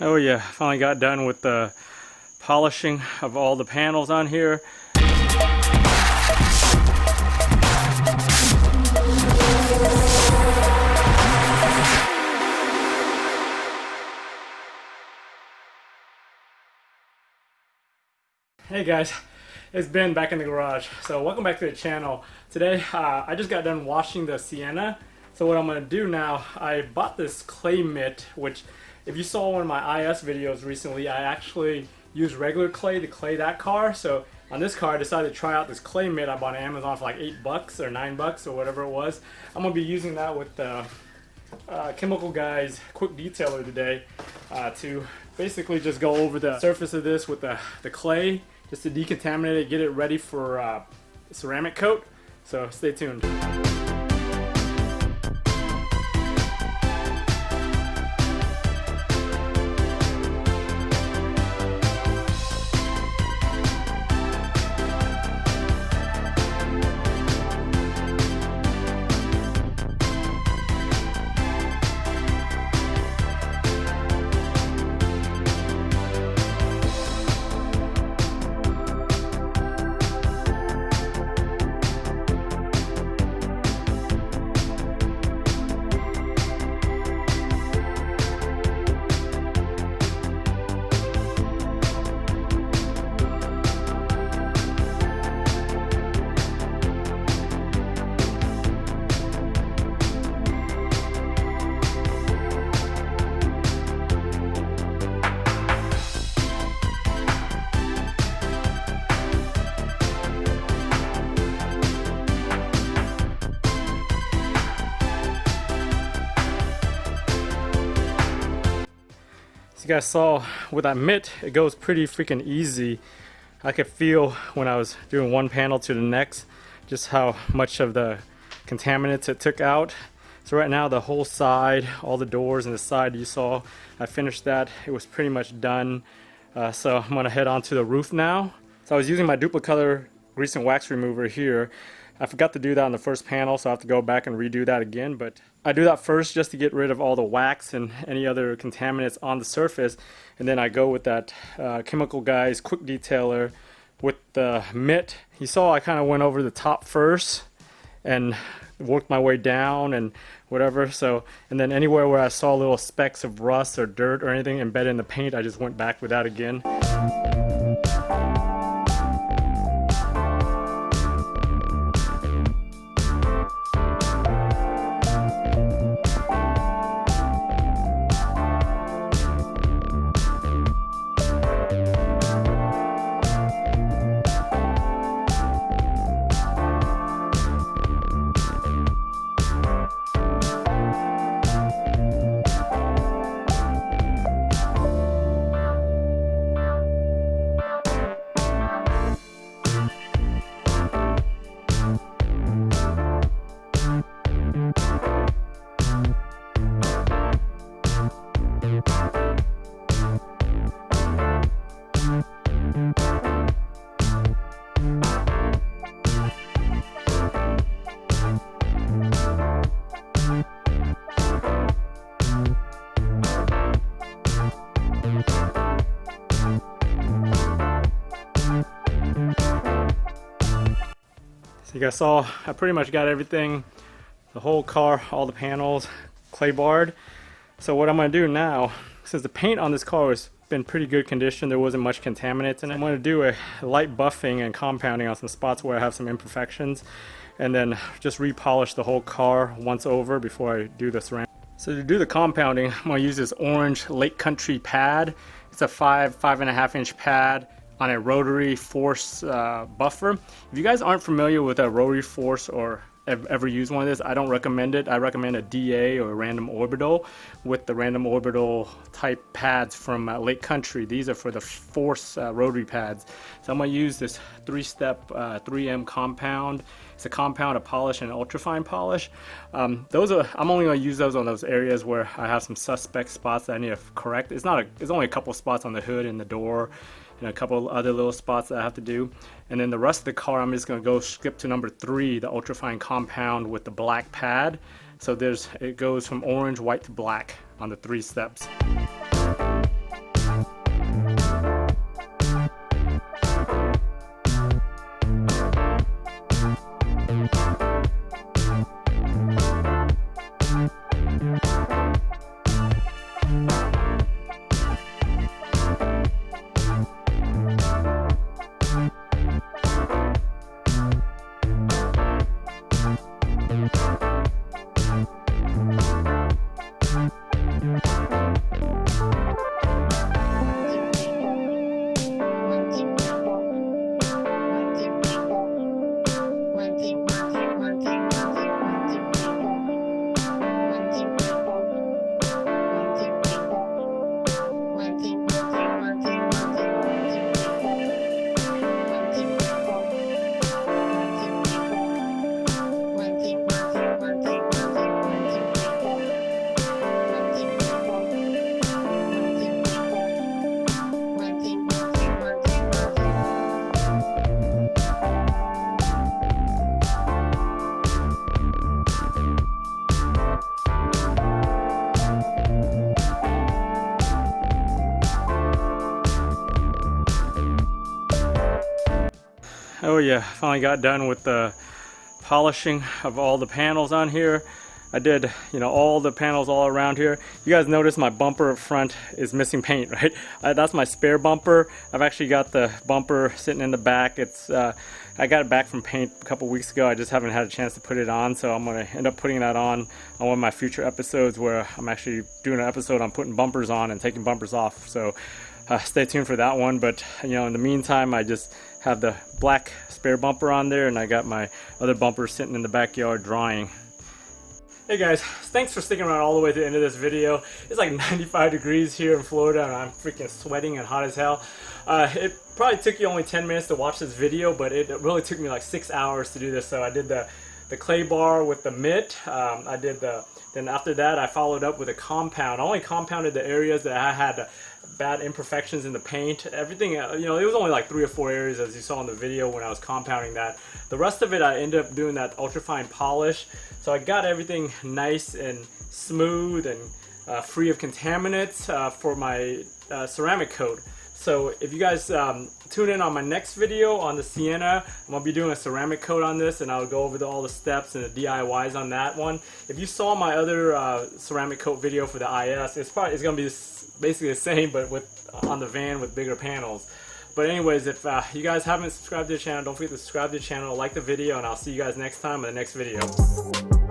Oh yeah, finally got done with the polishing of all the panels on here. Hey guys, it's Ben back in the garage. So welcome back to the channel. Today I just got done washing the Sienna. So what I'm going to do now, I bought this clay mitt, which if you saw one of my IS videos recently, I actually used regular clay to clay that car. So on this car I decided to try out this clay mitt I bought on Amazon for like $8 or $9 or whatever it was. I'm going to be using that with the Chemical Guy's quick detailer today to basically just go over the surface of this with the clay, just to decontaminate it, get it ready for ceramic coat. So stay tuned. You guys saw with that mitt, it goes pretty freaking easy. I could feel when I was doing one panel to the next just how much of the contaminants it took out. So right now the whole side, all the doors and the side you saw, I finished that. It was pretty much done. So I'm gonna head on to the roof now. So I was using my Duplicolor grease and wax remover here. I forgot to do that on the first panel, so I have to go back and redo that again, but I do that first just to get rid of all the wax and any other contaminants on the surface, and then I go with that Chemical Guy's quick detailer with the mitt. You saw I kind of went over the top first and worked my way down and whatever, so, and then anywhere where I saw little specks of rust or dirt or anything embedded in the paint, I just went back with that again. You guys saw I pretty much got everything, the whole car, all the panels, clay barred. So what I'm going to do now, since the paint on this car has been pretty good condition, there wasn't much contaminants, and I'm going to do a light buffing and compounding on some spots where I have some imperfections, and then just repolish the whole car once over before I do the ceramic. So to do the compounding, I'm going to use this orange Lake Country pad. It's a 5.5 inch pad on a rotary force buffer. If you guys aren't familiar with a rotary force or ever used one of this, I don't recommend it. I recommend a DA or a random orbital with the random orbital type pads from Lake Country. These are for the force rotary pads. So I'm going to use this 3-step 3M compound. It's a compound, a polish, and an ultrafine polish. I'm only going to use those on those areas where I have some suspect spots that I need to correct. It's only a couple spots on the hood and the door, and a couple other little spots that I have to do. And then the rest of the car, I'm just going to go skip to number 3, the ultrafine compound with the black pad. So it goes from orange, white to black on the 3 steps. Oh yeah, finally got done with the polishing of all the panels on here. I did, you know, all the panels all around here. You guys notice my bumper up front is missing paint, right? That's my spare bumper. I've actually got the bumper sitting in the back. It's I got it back from paint a couple weeks ago. I just haven't had a chance to put it on, so I'm gonna end up putting that on one of my future episodes where I'm actually doing an episode on putting bumpers on and taking bumpers off. So stay tuned for that one. But you know, in the meantime, I just have the black spare bumper on there, and I got my other bumper sitting in the backyard drying. Hey guys, thanks for sticking around all the way to the end of this video. It's like 95 degrees here in Florida and I'm freaking sweating and hot as hell. It probably took you only 10 minutes to watch this video, but it really took me like 6 hours to do this. So I did the clay bar with the mitt. Then after that I followed up with a compound. I only compounded the areas that I had bad imperfections in the paint. Everything, you know, it was only like 3 or 4 areas as you saw in the video when I was compounding that. The rest of it I ended up doing that ultrafine polish. So I got everything nice and smooth and free of contaminants for my ceramic coat. So if you guys tune in on my next video on the Sienna, I'm going to be doing a ceramic coat on this, and I'll go over all the steps and the DIYs on that one. If you saw my other ceramic coat video for the IS, it's going to be basically the same, but on the van with bigger panels. But anyways, if you guys haven't subscribed to the channel, don't forget to subscribe to the channel, like the video, and I'll see you guys next time in the next video.